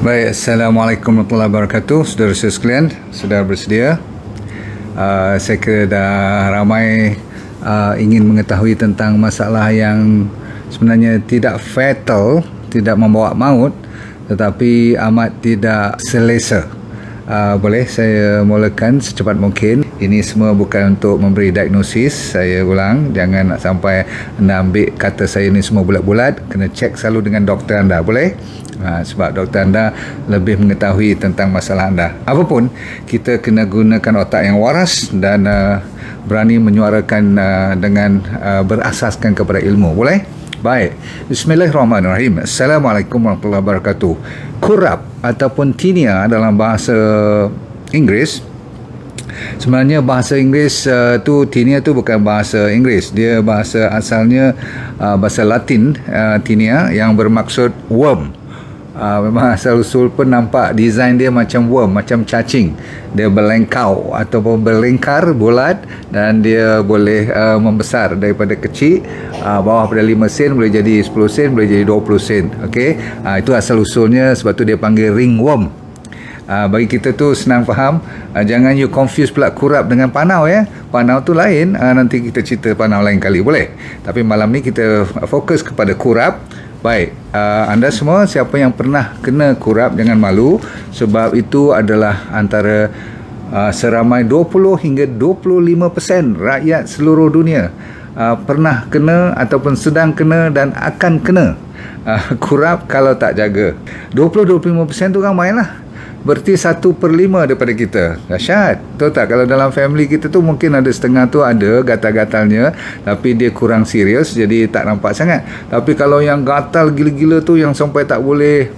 Baik, Assalamualaikum warahmatullahi wabarakatuh. Saudara-saudara sekalian, sudah bersedia? Saya kira dah ramai ingin mengetahui tentang masalah yang sebenarnya tidak fatal, tidak membawa maut, tetapi amat tidak selesa. Boleh saya mulakan secepat mungkin. Ini semua bukan untuk memberi diagnosis. Saya ulang, jangan nak sampai anda ambil kata saya ni semua bulat-bulat. Kena cek selalu dengan doktor anda, boleh? Sebab doktor anda lebih mengetahui tentang masalah anda. Apapun, kita kena gunakan otak yang waras dan berani menyuarakan dengan berasaskan kepada ilmu, boleh? Baik, Bismillahirrahmanirrahim. Assalamualaikum warahmatullahi wabarakatuh. Kurap ataupun tinea dalam bahasa Inggeris, sebenarnya bahasa Inggeris tinea tu bukan bahasa Inggeris. Dia bahasa asalnya bahasa Latin, tinea, yang bermaksud worm. Memang asal-usul pun nampak design dia macam worm, macam cacing. Dia berlengkau ataupun berlingkar bulat, dan dia boleh membesar daripada kecil, bawah pada 5 sen boleh jadi 10 sen, boleh jadi 20 sen. Okey, itu asal-usulnya, sebab tu dia panggil ringworm. Bagi kita tu senang faham. Jangan you confuse pula kurap dengan panau, ya. Panau tu lain, nanti kita cerita panau lain kali, boleh? Tapi malam ni kita fokus kepada kurap. Baik, anda semua siapa yang pernah kena kurap, jangan malu, sebab itu adalah antara seramai 20 hingga 25% rakyat seluruh dunia pernah kena ataupun sedang kena dan akan kena kurap kalau tak jaga. 20-25% tu ramai lah. Berarti 1/5 daripada kita. Dahsyat. Tahu tak, kalau dalam family kita tu mungkin ada setengah tu ada gatal-gatalnya, tapi dia kurang serius, jadi tak nampak sangat. Tapi kalau yang gatal gila-gila tu, yang sampai tak boleh,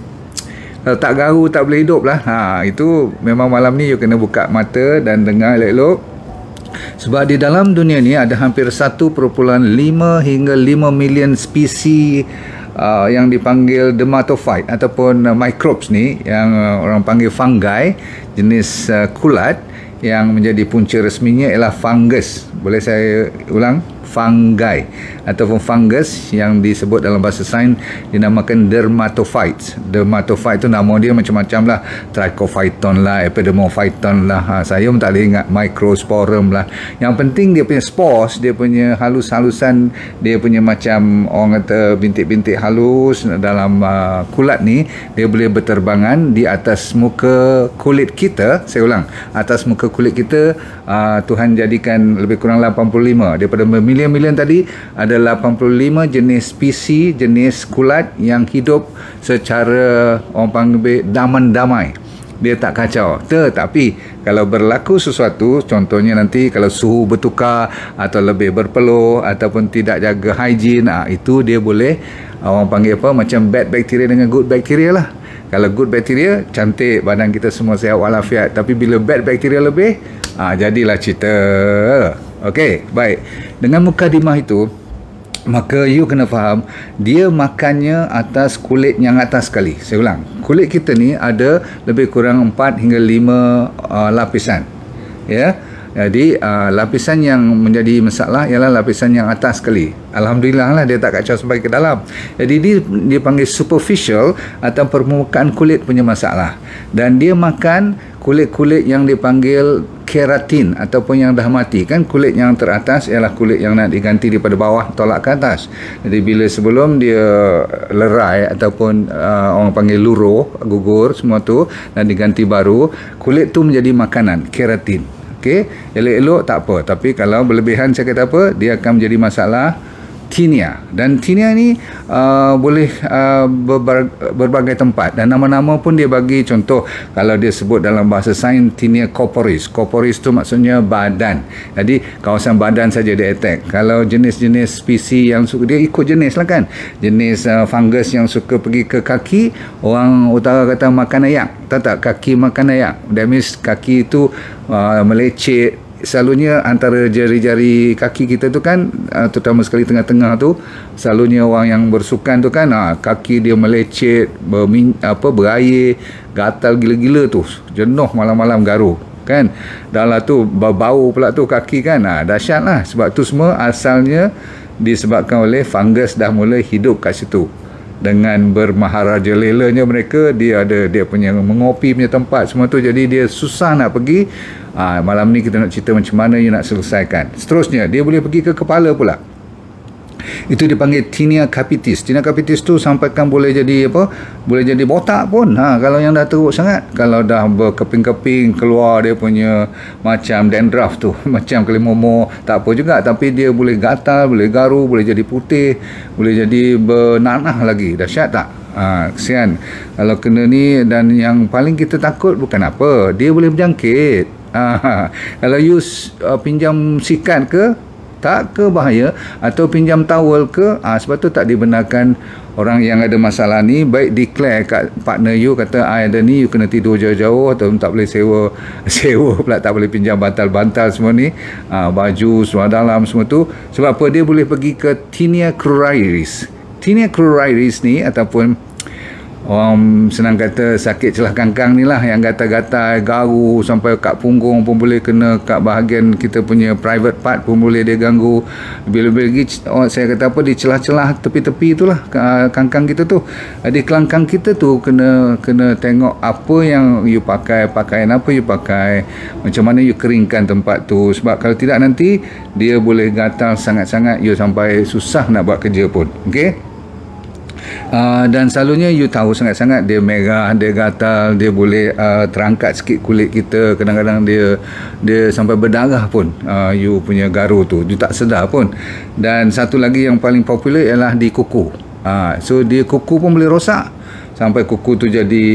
tak garu, tak boleh hidup lah, itu memang malam ni you kena buka mata dan dengar elok-elok. Sebab di dalam dunia ni ada hampir 1.5 hingga 5 million spesies yang dipanggil dermatophyte ataupun microbes ni, yang orang panggil fungi, jenis kulat, yang menjadi punca resminya ialah fungus. Boleh saya ulang? Fungi ataupun fungus, yang disebut dalam bahasa sains dinamakan dermatophytes. Dermatophyte tu nama dia macam-macam lah, trichophyton lah, epidermophyton lah, saya pun tak boleh ingat, microsporum lah. Yang penting dia punya spores, dia punya halus-halusan, dia punya macam orang kata bintik-bintik halus dalam kulat ni, dia boleh berterbangan di atas muka kulit kita. Saya ulang, atas muka kulit kita. Tuhan jadikan lebih kurang 85 daripada milion tadi, ada 85 jenis spesies, jenis kulat yang hidup secara orang panggil damai. Dia tak kacau. Tetapi kalau berlaku sesuatu, contohnya nanti kalau suhu bertukar atau lebih berpeluh ataupun tidak jaga hygiene, itu dia boleh orang panggil apa, macam bad bacteria dengan good bacteria lah. Kalau good bacteria, cantik, badan kita semua sihat walafiat. Tapi bila bad bacteria lebih, jadilah cerita. Okey, baik. Dengan mukadimah itu, maka you kena faham, dia makannya atas kulit yang atas sekali. Saya ulang, kulit kita ni ada lebih kurang 4 hingga 5 lapisan, ya. Jadi lapisan yang menjadi masalah ialah lapisan yang atas sekali. Alhamdulillah lah, dia tak kacau sampai ke dalam. Jadi dia panggil superficial atau permukaan kulit punya masalah. Dan dia makan kulit-kulit yang dipanggil keratin ataupun yang dah mati. Kan kulit yang teratas ialah kulit yang nak diganti daripada bawah tolak ke atas. Jadi bila sebelum dia lerai ataupun orang panggil luruh, gugur semua tu, dan diganti baru, kulit tu menjadi makanan, keratin. Okey, elok-elok tak apa, tapi kalau berlebihan, saya kata apa, dia akan menjadi masalah tinea. Dan tinea ni boleh berbagai tempat, dan nama-nama pun dia bagi. Contoh, kalau dia sebut dalam bahasa sains, tinea corporis. Corporis tu maksudnya badan. Jadi kawasan badan saja dia attack. Kalau jenis-jenis spesies yang suka, dia ikut jenis lah kan. Jenis fungus yang suka pergi ke kaki, orang utara kata makan ayak. Tahu tak, kaki makan ayak? That means kaki tu melecet. Selalunya antara jari-jari kaki kita tu kan, terutama sekali tengah-tengah tu, selalunya orang yang bersukan tu kan, kaki dia melecet, berair, gatal gila-gila tu, jenuh malam-malam garu kan. Dah lah tu bau pula tu kaki kan, dahsyat lah. Sebab tu semua asalnya disebabkan oleh fungus dah mula hidup kat situ. dengan bermaharaja lelanya mereka, dia ada dia punya mengopi punya tempat semua tu, jadi dia susah nak pergi. Malam ni kita nak cerita macam mana you nak selesaikan. Seterusnya dia boleh pergi ke kepala pula. Itu dipanggil tinea capitis. Tinea capitis tu sampaikan boleh jadi apa? Boleh jadi botak pun. Kalau yang dah teruk sangat, kalau dah berkeping-keping keluar dia punya macam dandruff tu, macam kelimomo, tak apa juga, tapi dia boleh gatal, boleh garu, boleh jadi putih, boleh jadi bernanah lagi. Dahsyat tak? Kesian kalau kena ni. Dan yang paling kita takut bukan apa, dia boleh berjangkit. Kalau you pinjam sikat ke, tak ke bahaya, atau pinjam towel ke, sebab tu tak dibenarkan orang yang ada masalah ni baik declare kat partner you, kata ada ni you kena tidur jauh-jauh, atau tak boleh sewa pula, tak boleh pinjam bantal-bantal semua ni, baju seluar dalam semua tu. Sebab apa? Dia boleh pergi ke tinea cruris. Tinea cruris ni, ataupun orang senang kata sakit celah kangkang ni lah, yang gatal-gatal, garu sampai kat punggung pun boleh kena, kat bahagian kita punya private part pun boleh dia ganggu. Bila-bila lagi saya kata apa, di celah-celah tepi-tepi tu lah kangkang kita tu, di kelangkang kita tu kena tengok apa yang you pakai, pakaian apa you pakai, macam mana you keringkan tempat tu. Sebab kalau tidak nanti dia boleh gatal sangat-sangat, you sampai susah nak buat kerja pun. Okey. Dan selalunya you tahu sangat-sangat dia merah, dia gatal, dia boleh terangkat sikit kulit kita, kadang-kadang dia sampai berdarah pun, you punya garu tu, you tak sedar pun. Dan satu lagi yang paling popular ialah di kuku. So dia kuku pun boleh rosak, sampai kuku tu jadi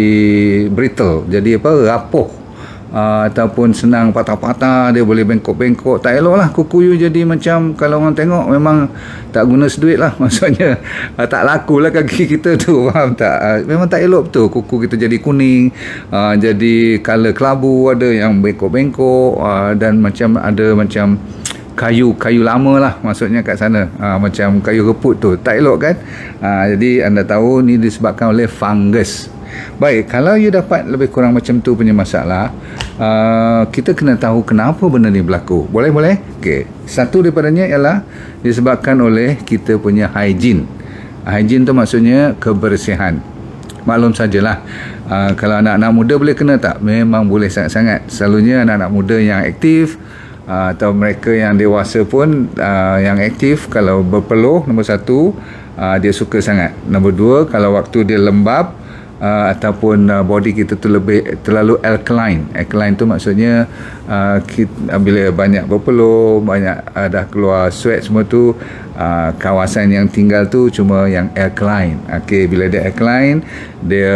brittle, jadi apa, rapuh, ataupun senang patah-patah, dia boleh bengkok-bengkok. Tak elok lah kuku you jadi macam, kalau orang tengok memang tak guna seduit lah, maksudnya tak laku lah kaki kita tu, faham tak? Memang tak elok betul, kuku kita jadi kuning, jadi color kelabu, ada yang bengkok-bengkok, dan macam ada macam kayu lama lah, maksudnya kat sana, macam kayu reput tu, tak elok kan. Jadi anda tahu ni disebabkan oleh fungus. Baik, kalau you dapat lebih kurang macam tu punya masalah, kita kena tahu kenapa benda ni berlaku. Boleh? Okey. Satu daripadanya ialah disebabkan oleh kita punya hygiene. Hygiene tu maksudnya kebersihan. Maklum sajalah, kalau anak-anak muda boleh kena tak? Memang boleh sangat-sangat. Selalunya anak-anak muda yang aktif, atau mereka yang dewasa pun yang aktif, kalau berpeluh, nombor satu, dia suka sangat. Nombor dua, kalau waktu dia lembab, ataupun body kita tu terlalu alkaline. Alkaline tu maksudnya bila banyak berpeluh, banyak dah keluar sweat semua tu, kawasan yang tinggal tu cuma yang alkaline. Okey, bila dia alkaline, dia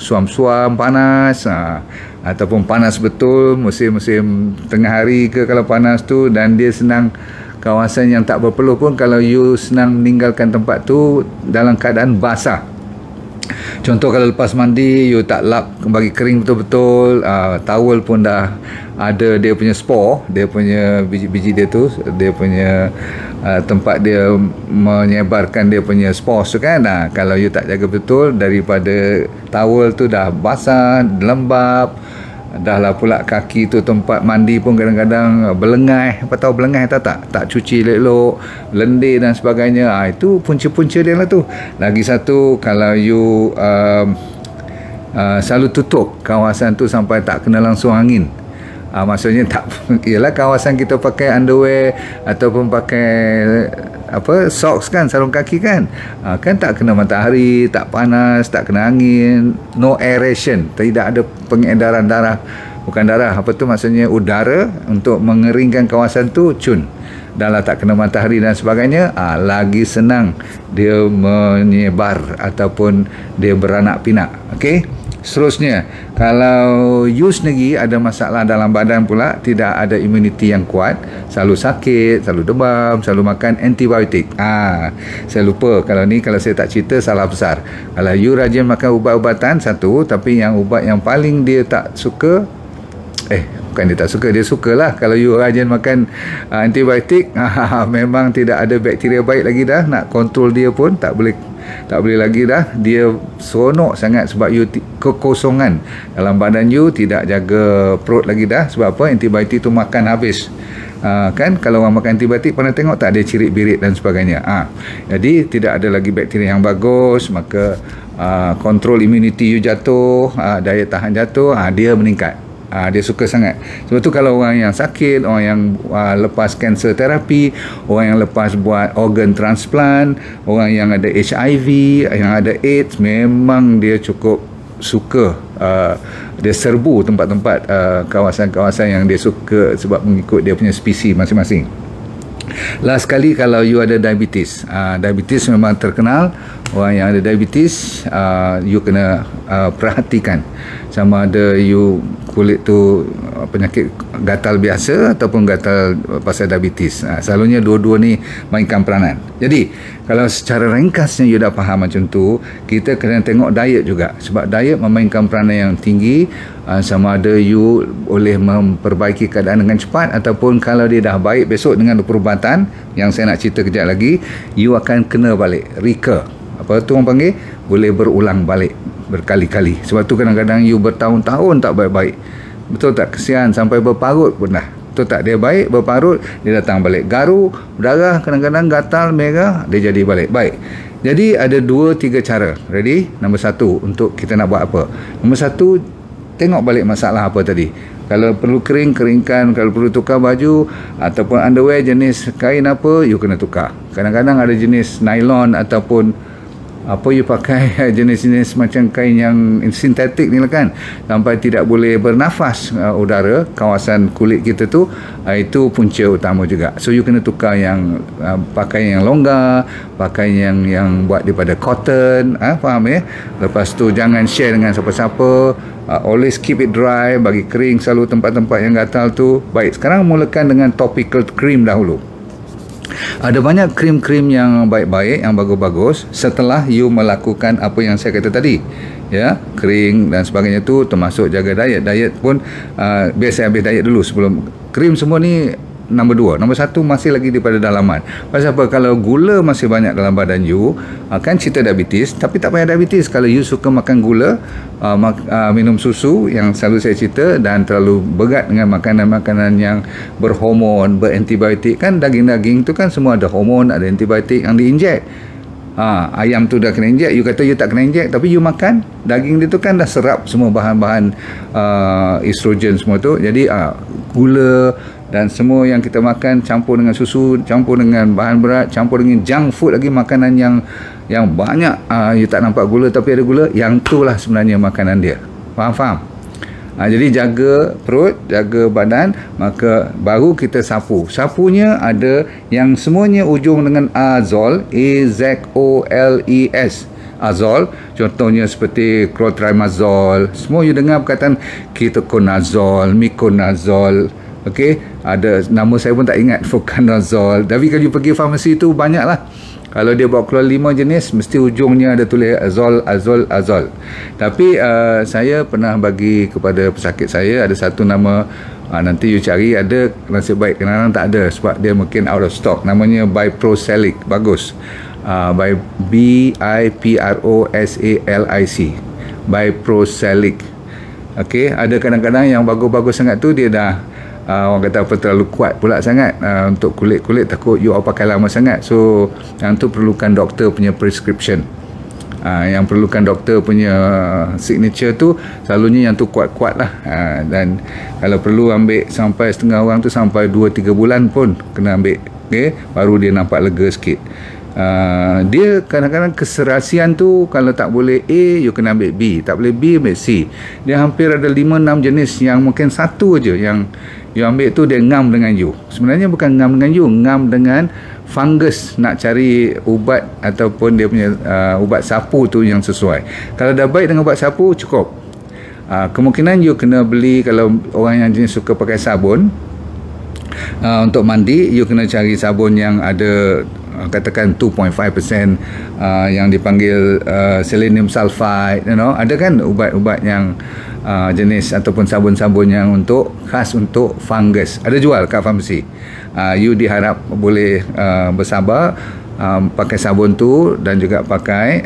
suam-suam panas, ataupun panas betul musim-musim tengah hari ke kalau panas tu, dan dia senang, kawasan yang tak berpeluh pun kalau you senang meninggalkan tempat tu dalam keadaan basah. Contoh kalau lepas mandi you tak lap bagi kering betul-betul, towel pun dah ada dia punya spore, dia punya biji-biji dia tu, dia punya tempat dia menyebarkan dia punya spores tu kan. Kalau you tak jaga betul, daripada towel tu dah basah, lembab, dah lah pula kaki tu tempat mandi pun kadang-kadang berlengai. Apa tahu berlengai tak cuci elok, lendir dan sebagainya. Itu punca-punca dia lah tu. Lagi satu, kalau you selalu tutup kawasan tu sampai tak kena langsung angin, maksudnya tak, ialah kawasan kita pakai underwear ataupun pakai socks kan, sarung kaki kan, kan tak kena matahari, tak panas, tak kena angin, no aeration, tidak ada pengedaran darah, bukan darah, maksudnya udara untuk mengeringkan kawasan tu, cun. Dah lah tak kena matahari dan sebagainya, lagi senang dia menyebar ataupun dia beranak pinak. Okey. Seterusnya, kalau you sendiri ada masalah dalam badan pula, tidak ada imuniti yang kuat, selalu sakit, selalu demam, selalu makan antibiotik. Saya lupa, kalau saya tak cerita salah besar. Kalau you rajin makan ubat-ubatan satu, tapi yang ubat yang paling dia tak suka, bukan dia tak suka, dia sukalah kalau you rajin makan antibiotik, memang tidak ada bakteria baik lagi dah, nak kontrol dia pun tak boleh lagi dah. Dia seronok sangat sebab you kekosongan dalam badan you, tidak jaga perut lagi dah. Sebab apa? Antibiotik tu makan habis. Kan kalau orang makan antibiotik pernah tengok tak, ada cirit-birit dan sebagainya. Jadi tidak ada lagi bakteria yang bagus, maka kontrol immunity you jatuh, daya tahan jatuh, dia meningkat. Dia suka sangat. Sebab tu kalau orang yang sakit, orang yang lepas cancer terapi, orang yang lepas buat organ transplant, orang yang ada HIV, yang ada AIDS, memang dia cukup suka. Dia serbu tempat-tempat kawasan-kawasan yang dia suka sebab mengikut dia punya spesies masing-masing. Last sekali, kalau you ada diabetes, diabetes memang terkenal. Orang yang ada diabetes, you kena perhatikan sama ada you kulit tu penyakit gatal biasa ataupun gatal pasal diabetes. Selalunya dua-dua ni mainkan peranan. Jadi kalau secara ringkasnya you dah faham macam tu, kita kena tengok diet juga, sebab diet memainkan peranan yang tinggi. Sama ada you boleh memperbaiki keadaan dengan cepat, ataupun kalau dia dah baik besok dengan perubatan yang saya nak cerita kejap lagi, you akan kena balik, recur. Apa tu orang panggil, boleh berulang balik berkali-kali. Sebab tu kadang-kadang you bertahun-tahun tak baik-baik. Betul tak? Kesian sampai berparut pun dah. Betul tak? Dia baik, berparut, dia datang balik. Garu, berdarah, kadang-kadang gatal, merah, dia jadi balik. Baik. Jadi ada 2-3 cara. Ready? Nombor 1 untuk kita nak buat apa. Nombor 1, tengok balik masalah apa tadi. Kalau perlu kering, keringkan. Kalau perlu tukar baju ataupun underwear jenis kain apa, you kena tukar. Kadang-kadang ada jenis nylon ataupun apa you pakai jenis-jenis macam kain yang sintetik ni lah kan, sampai tidak boleh bernafas udara kawasan kulit kita tu, itu punca utama juga. So you kena tukar yang pakai yang longgar, pakai yang buat daripada cotton, faham ya. Lepas tu jangan share dengan siapa-siapa, always keep it dry, bagi kering selalu tempat-tempat yang gatal tu. Baik, sekarang mulakan dengan topical cream dahulu. Ada banyak krim-krim yang baik-baik, yang bagus-bagus setelah you melakukan apa yang saya kata tadi, ya, kering dan sebagainya tu, termasuk jaga diet. Diet pun biar saya habis diet dulu sebelum krim semua ni. Nombor 2, nombor 1 masih lagi daripada dalaman. Pasal apa? Kalau gula masih banyak dalam badan you, kan cerita diabetes, tapi tak payah diabetes. Kalau you suka makan gula, minum susu yang selalu saya cerita, dan terlalu berat dengan makanan-makanan yang berhormon, berantibiotik, kan daging-daging tu kan semua ada hormon, ada antibiotik yang diinjek. Ayam tu dah kena injek, you kata you tak kena injek, tapi you makan daging dia tu kan dah serap semua bahan-bahan estrogen semua tu. Jadi gula dan semua yang kita makan campur dengan susu, campur dengan bahan berat, campur dengan junk food lagi, makanan yang banyak you tak nampak gula tapi ada gula, yang tu lah sebenarnya makanan dia. Faham? Jadi jaga perut, jaga badan, maka baru kita sapu. Sapunya ada yang semuanya ujung dengan azol, AZOLES. Azol, contohnya seperti clotrimazole. Semua you dengar perkataan ketoconazole, miconazole. Okey, ada nama saya pun tak ingat, fluconazole. Tapi kalau you pergi farmasi tu banyaklah. Kalau dia bawa keluar 5 jenis, mesti ujungnya ada tulis azol. Tapi saya pernah bagi kepada pesakit saya ada satu nama, nanti you cari, ada, nasib baik kadang-kadang tak ada sebab dia mungkin out of stock. Namanya Biprosalic, bagus. Biprosalic, Biprosalic. Okey, ada kadang-kadang yang bagus-bagus sangat tu dia dah orang kata apa, terlalu kuat pula sangat untuk kulit-kulit, takut you pakai lama sangat. So yang tu perlukan doktor punya prescription. Yang perlukan doktor punya signature tu selalunya yang tu kuat-kuat lah. Dan kalau perlu ambil sampai setengah orang tu sampai 2-3 bulan pun kena ambil, okay? Baru dia nampak lega sikit. Dia kadang-kadang keserasian tu, kalau tak boleh A, you kena ambil B, tak boleh B, ambil C. Dia hampir ada 5-6 jenis yang mungkin satu aja yang you ambil tu dia ngam dengan you. Sebenarnya bukan ngam dengan you, ngam dengan fungus, nak cari ubat ataupun dia punya ubat sapu tu yang sesuai. Kalau dah baik dengan ubat sapu, cukup. Kemungkinan you kena beli, kalau orang yang jenis suka pakai sabun untuk mandi, you kena cari sabun yang ada katakan 2.5% yang dipanggil selenium sulfide, ada kan ubat-ubat yang jenis ataupun sabun-sabun yang khas untuk fungus, ada jual kat farmasi. You diharap boleh bersabar pakai sabun tu dan juga pakai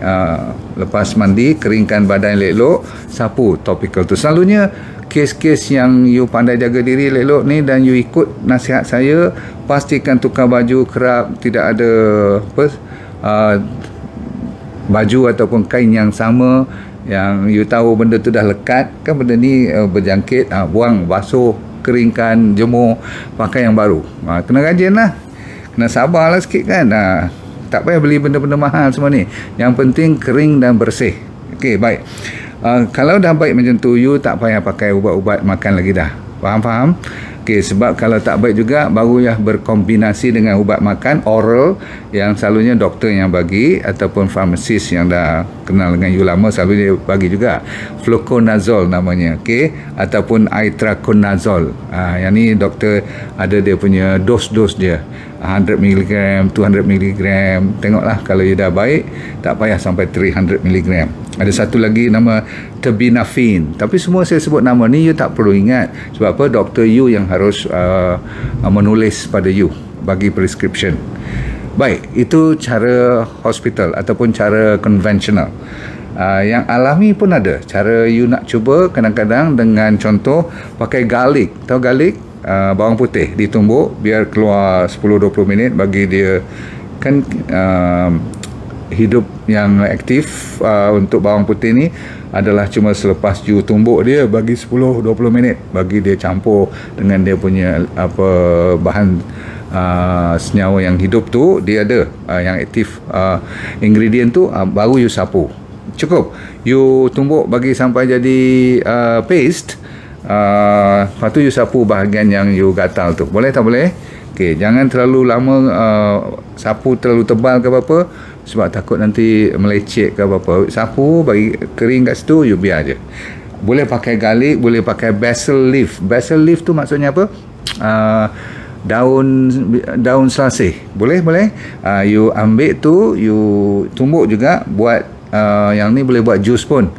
lepas mandi keringkan badan elok-elok, sapu topical tu. Selalunya kes-kes yang you pandai jaga diri elok-elok ni dan you ikut nasihat saya, pastikan tukar baju kerap, tidak ada baju ataupun kain yang sama yang you tahu benda tu dah lekat kan, benda ni berjangkit, buang, basuh, keringkan, jemur, pakai yang baru. Kena rajin lah, kena sabarlah sikit kan. Tak payah beli benda-benda mahal semua ni, yang penting kering dan bersih. Okey, baik. Kalau dah baik macam tu, you tak payah pakai ubat-ubat makan lagi dah. Faham? Okey, sebab kalau tak baik juga, baru ya berkombinasi dengan ubat makan oral yang selalunya doktor yang bagi ataupun farmasis yang dah kenal dengan you lama, selalu dia bagi juga. Fluconazole namanya, okey, ataupun itraconazole. Yang ni doktor ada dia punya dos-dos dia. 100 mg, 200 mg. Tengoklah kalau you dah baik, tak payah sampai 300 mg. Ada satu lagi nama terbinafine. Tapi semua saya sebut nama ni you tak perlu ingat. Sebab apa? Doktor you yang harus menulis pada you, bagi prescription. Baik, itu cara hospital ataupun cara konvensional. Yang alami pun ada. Cara you nak cuba kadang-kadang dengan contoh pakai garlic. Tahu garlic? Bawang putih ditumbuk biar keluar 10-20 minit, bagi dia kan hidup yang aktif. Untuk bawang putih ni adalah cuma selepas you tumbuk dia, bagi 10-20 minit, bagi dia campur dengan dia punya bahan senyawa yang hidup tu, dia ada yang aktif ingredient tu, baru you sapu. Cukup you tumbuk bagi sampai jadi paste. Lepas tu you sapu bahagian yang you gatal tu. Boleh tak boleh? Okey, jangan terlalu lama sapu terlalu tebal ke apa-apa, sebab takut nanti melecet ke apa-apa. Sapu bagi kering kat situ, you biar je. Boleh pakai garlic, boleh pakai basil leaf. Basil leaf tu maksudnya apa? Daun selasih. Boleh. You ambil tu, you tumbuk juga, buat yang ni boleh buat jus pun.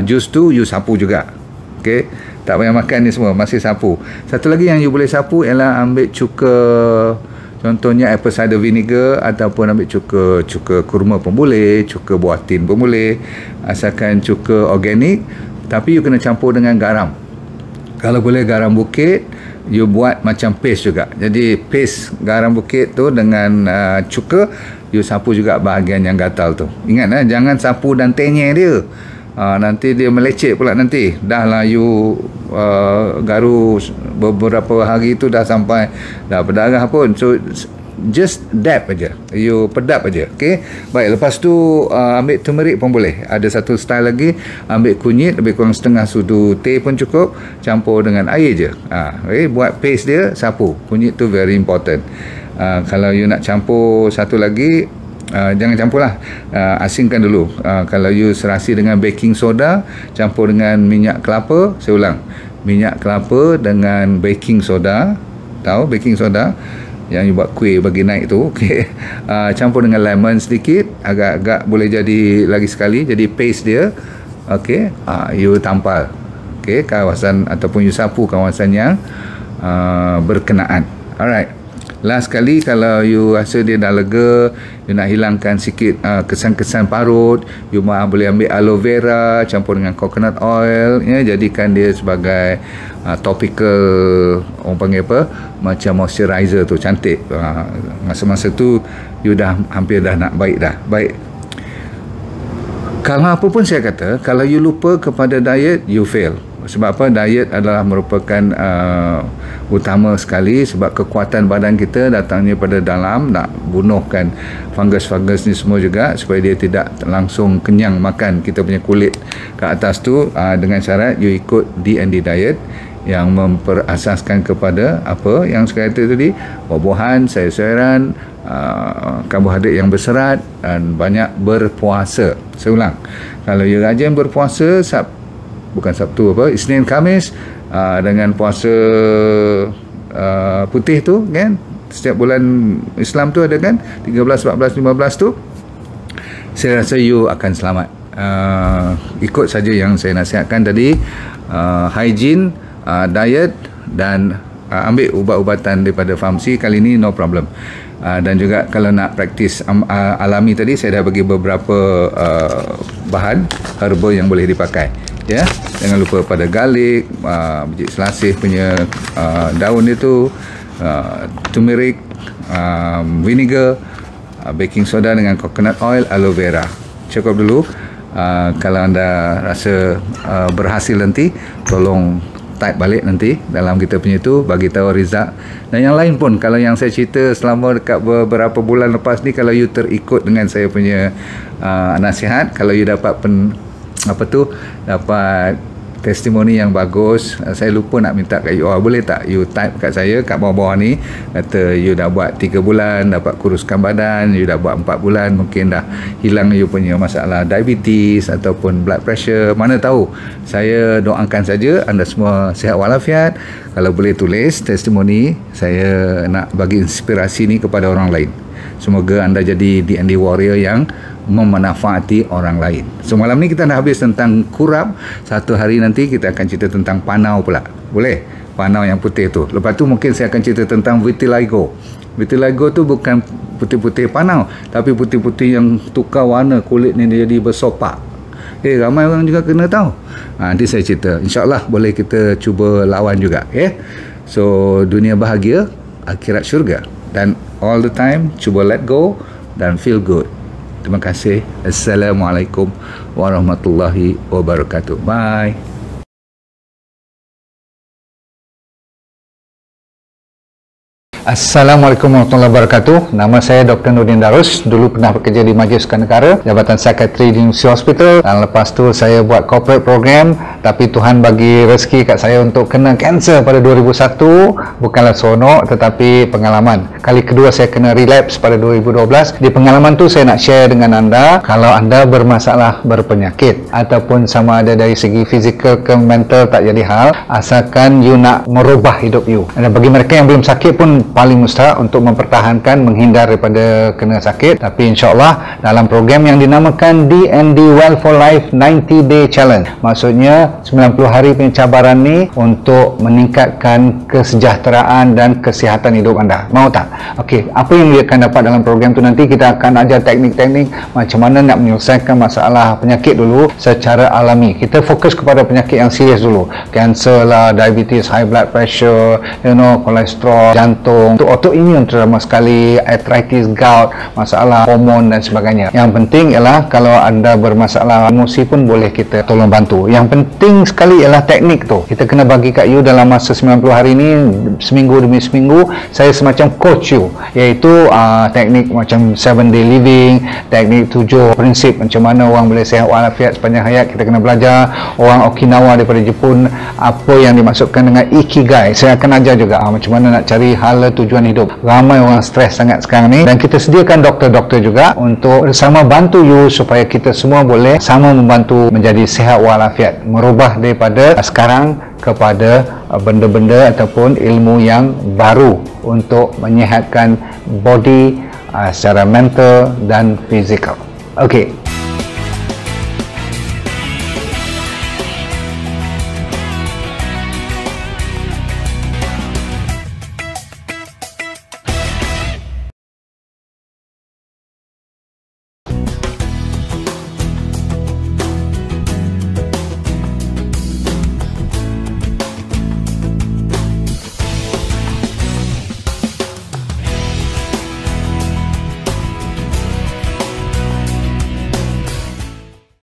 Jus tu you sapu juga. Okey. Tak payah makan ni semua, masih sapu. Satu lagi yang you boleh sapu ialah ambil cuka, contohnya apple cider vinegar, ataupun ambil cuka kurma pun boleh, cuka buatin pun boleh, asalkan cuka organik. Tapi you kena campur dengan garam. Kalau boleh garam bukit, you buat macam paste juga. Jadi paste garam bukit tu dengan cuka, you sapu juga bahagian yang gatal tu. Ingat jangan sapu dan tenyeh dia. Nanti dia melecet pula nanti. Dah lah you garu beberapa hari tu dah sampai dah berdarah pun. So just dab aja. You pedap aja. Okey. Baik, lepas tu ambil turmeric pun boleh. Ada satu style lagi, ambil kunyit lebih kurang setengah sudu teh pun cukup, campur dengan air je. Okay, buat paste dia, sapu. Kunyit tu very important. Kalau you nak campur satu lagi, jangan campurlah, asingkan dulu. Kalau you serasi dengan baking soda, campur dengan minyak kelapa. Saya ulang, minyak kelapa dengan baking soda. Tahu baking soda yang you buat kuih bagi naik tu, okay. Campur dengan lemon sedikit, agak-agak boleh jadi lagi sekali, jadi paste dia. Okay. You tampal, okay, kawasan ataupun you sapu kawasan yang berkenaan. Alright. Last kali, kalau you rasa dia dah lega, you nak hilangkan sikit kesan-kesan parut, you boleh ambil aloe vera campur dengan coconut oil, ya, jadikan dia sebagai topical, orang panggil apa, macam moisturizer tu, cantik. Masa-masa tu you dah hampir dah nak baik dah. Baik. Kalau apa pun saya kata, kalau you lupa kepada diet, you fail. Sebab apa? Diet adalah merupakan utama sekali, sebab kekuatan badan kita datangnya pada dalam, nak bunuhkan fungus-fungus ni semua juga, supaya dia tidak langsung kenyang makan kita punya kulit ke atas tu, dengan syarat you ikut D&D diet yang memperasaskan kepada apa yang saya kata tadi, buah-buahan, sayur-sayuran, karbohidrat yang berserat, dan banyak berpuasa. Saya ulang, kalau you rajin berpuasa Sabtu Isnin Khamis, dengan puasa putih tu kan, setiap bulan Islam tu ada kan, 13, 14, 15 tu, saya rasa you akan selamat. Ikut saja yang saya nasihatkan tadi, hygiene, diet, dan ambil ubat-ubatan daripada farmasi. Kali ni no problem. Dan juga kalau nak praktis alami tadi, saya dah bagi beberapa bahan herba yang boleh dipakai. Ya, jangan lupa pada garlic, biji selasih punya daun itu, turmeric, vinegar, baking soda dengan coconut oil, aloe vera. Cukup dulu. Kalau anda rasa berhasil nanti, tolong type balik nanti dalam kita punya tu, bagi tahu result. Dan yang lain pun, kalau yang saya cerita selama dekat beberapa bulan lepas ni, kalau you terikut dengan saya punya nasihat, kalau you dapat dapat testimoni yang bagus, saya lupa nak minta kat you, boleh tak you type kat saya kat bawah-bawah ni, kata you dah buat 3 bulan dapat kuruskan badan, you dah buat 4 bulan mungkin dah hilang you punya masalah diabetes ataupun blood pressure. Mana tahu, saya doakan saja anda semua sihat walafiat. Kalau boleh tulis testimoni, saya nak bagi inspirasi ni kepada orang lain. Semoga anda jadi D&D warrior yang memanfaati orang lain. So malam ni kita dah habis tentang kurap. Satu hari nanti kita akan cerita tentang panau pula. Boleh? Panau yang putih tu. Lepas tu mungkin saya akan cerita tentang vitiligo. Vitiligo tu bukan putih-putih panau, tapi putih-putih yang tukar warna kulit ni dia jadi bersopak. Ramai orang juga kena tahu. Nanti saya cerita. InsyaAllah boleh kita cuba lawan juga. So dunia bahagia, akhirat syurga. Dan all the time cuba let go dan feel good. Terima kasih. Assalamualaikum warahmatullahi wabarakatuh. Bye. Assalamualaikum warahmatullahi wabarakatuh. Nama saya Dr. Nurdin Darus. Dulu pernah bekerja di Majlis Sukan Negara, Jabatan Psikiatri di University Hospital, dan lepas tu saya buat corporate program. Tapi Tuhan bagi rezeki kat saya untuk kena kanser pada 2001. Bukanlah seronok, tetapi pengalaman. Kali kedua saya kena relapse pada 2012. Di pengalaman tu saya nak share dengan anda, kalau anda bermasalah berpenyakit ataupun sama ada dari segi fizikal ke mental, tak jadi hal, asalkan you nak merubah hidup you. Dan bagi mereka yang belum sakit pun paling mustahak untuk mempertahankan, menghindar daripada kena sakit. Tapi insyaAllah dalam program yang dinamakan D&D Well for Life 90 Day Challenge, maksudnya 90 hari pencabaran ni untuk meningkatkan kesejahteraan dan kesihatan hidup anda. Mau tak? Okey, apa yang dia akan dapat dalam program tu, nanti kita akan ajar teknik-teknik macam mana nak menyelesaikan masalah penyakit dulu secara alami. Kita fokus kepada penyakit yang serius dulu, kanser lah, diabetes, high blood pressure, kolesterol, jantung, untuk autoimmune terutama sekali, arthritis, gout, masalah hormon dan sebagainya. Yang penting ialah kalau anda bermasalah emosi pun boleh kita tolong bantu. Yang penting sekali ialah teknik tu. Kita kena bagi kat you dalam masa 90 hari ni, seminggu demi seminggu, saya semacam coach you, iaitu teknik macam 7 day living, teknik 7 prinsip macam mana orang boleh sihat walafiat sepanjang hayat. Kita kena belajar. Orang Okinawa daripada Jepun, apa yang dimaksudkan dengan ikigai, saya akan ajar juga macam mana nak cari hala tujuan hidup. Ramai orang stres sangat sekarang ni, dan kita sediakan doktor-doktor juga untuk bersama bantu you supaya kita semua boleh sama membantu menjadi sihat walafiat, merubah daripada sekarang kepada benda-benda ataupun ilmu yang baru untuk menyihatkan body secara mental dan fizikal. Okey.